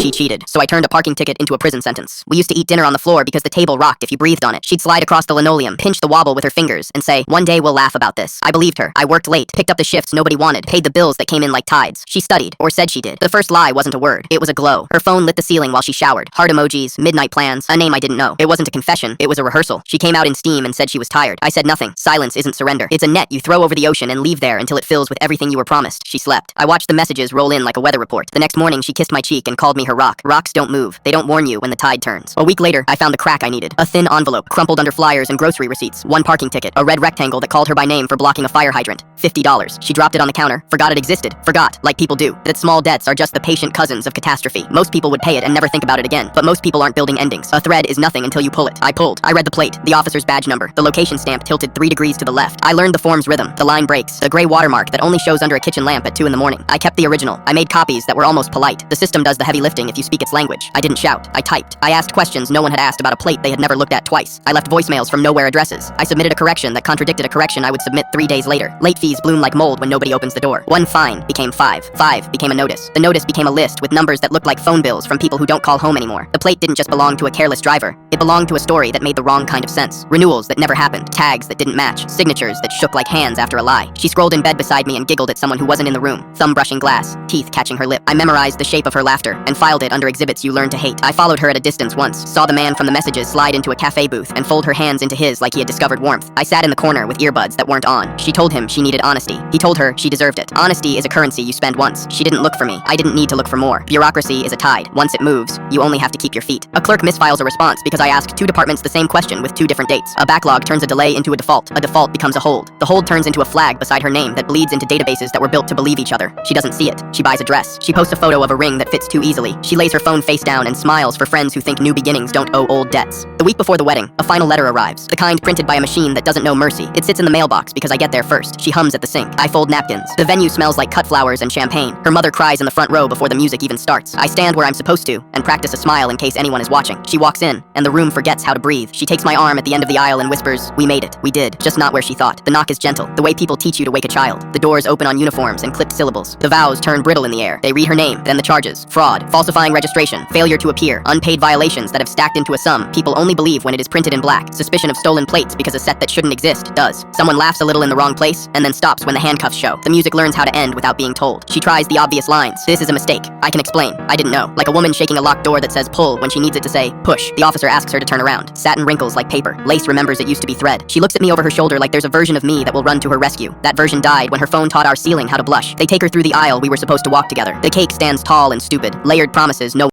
She cheated, so I turned a parking ticket into a prison sentence. We used to eat dinner on the floor because the table rocked if you breathed on it. She'd slide across the linoleum, pinch the wobble with her fingers, and say, "One day we'll laugh about this." I believed her. I worked late, picked up the shifts nobody wanted, paid the bills that came in like tides. She studied, or said she did. The first lie wasn't a word. It was a glow. Her phone lit the ceiling while she showered. Heart emojis, midnight plans, a name I didn't know. It wasn't a confession, it was a rehearsal. She came out in steam and said she was tired. I said nothing. Silence isn't surrender. It's a net you throw over the ocean and leave there until it fills with everything you were promised. She slept. I watched the messages roll in like a weather report. The next morning, she kissed my cheek and called me her rock. Rocks don't move. They don't warn you when the tide turns. A week later, I found the crack I needed. A thin envelope, crumpled under flyers and grocery receipts. One parking ticket. A red rectangle that called her by name for blocking a fire hydrant. $50. She dropped it on the counter. Forgot it existed. Forgot, like people do, that small debts are just the patient cousins of catastrophe. Most people would pay it and never think about it again. But most people aren't building endings. A thread is nothing until you pull it. I pulled. I read the plate, the officer's badge number, the location stamp tilted 3 degrees to the left. I learned the form's rhythm, the line breaks, the gray watermark that only shows under a kitchen lamp at 2 in the morning. I kept the original. I made copies that were almost polite. The system does the heavy lifting if you speak its language. I didn't shout. I typed. I asked questions no one had asked about a plate they had never looked at twice. I left voicemails from nowhere addresses. I submitted a correction that contradicted a correction I would submit 3 days later. Late fees bloom like mold when nobody opens the door. 1 fine became 5. 5 became a notice. The notice became a list with numbers that looked like phone bills from people who don't call home anymore. The plate didn't just belong to a careless driver. It belonged to a story that made the wrong kind of sense. Renewals that never happened. Tags that didn't match. Signatures that shook like hands after a lie. She scrolled in bed beside me and giggled at someone who wasn't in the room. Thumb brushing glass. Teeth catching her lip. I memorized the shape of her laughter and filed it under exhibits you learn to hate. I followed her at a distance once. Saw the man from the messages slide into a cafe booth and fold her hands into his like he had discovered warmth. I sat in the corner with earbuds that weren't on. She told him she needed honesty. He told her she deserved it. Honesty is a currency you spend once. She didn't look for me. I didn't need to look for more. Bureaucracy is a tide. Once it moves, you only have to keep your feet. A clerk misfiles a response because I asked 2 departments the same question with 2 different dates. A backlog turns a delay into a default. A default becomes a hold. The hold turns into a flag beside her name that bleeds into databases that were built to believe each other. She doesn't see it. She buys a dress. She posts a photo of a ring that fits too easily. She lays her phone face down and smiles for friends who think new beginnings don't owe old debts. The week before the wedding, a final letter arrives. The kind printed by a machine that doesn't know mercy. It sits in the mailbox because I get there first. She hums at the sink. I fold napkins. The venue smells like cut flowers and champagne. Her mother cries in the front row before the music even starts. I stand where I'm supposed to and practice a smile in case anyone is watching. She walks in, and the room forgets how to breathe. She takes my arm at the end of the aisle and whispers, "We made it. We did. Just not where she thought." The knock is gentle, the way people teach you to wake a child. The doors open on uniforms and clipped syllables. The vows turn brittle in the air. They read her name, then the charges. Fraud, falsifying registration, failure to appear, unpaid violations that have stacked into a sum. People only believe when it is printed in black. Suspicion of stolen plates because a set that shouldn't exist does. Someone laughs a little in the wrong place, and then stops when the handcuffs show. The music learns how to end without being told. She tries the obvious lines. This is a mistake. I can explain. I didn't know. Like a woman shaking a locked door that says pull when she needs it to say push. The officer asks her to turn around. Satin wrinkles like paper. Lace remembers it used to be thread. She looks at me over her shoulder like there's a version of me that will run to her rescue. That version died when her phone taught our ceiling how to blush. They take her through the aisle we were supposed to walk together. The cake stands tall and stupid. Layered promises no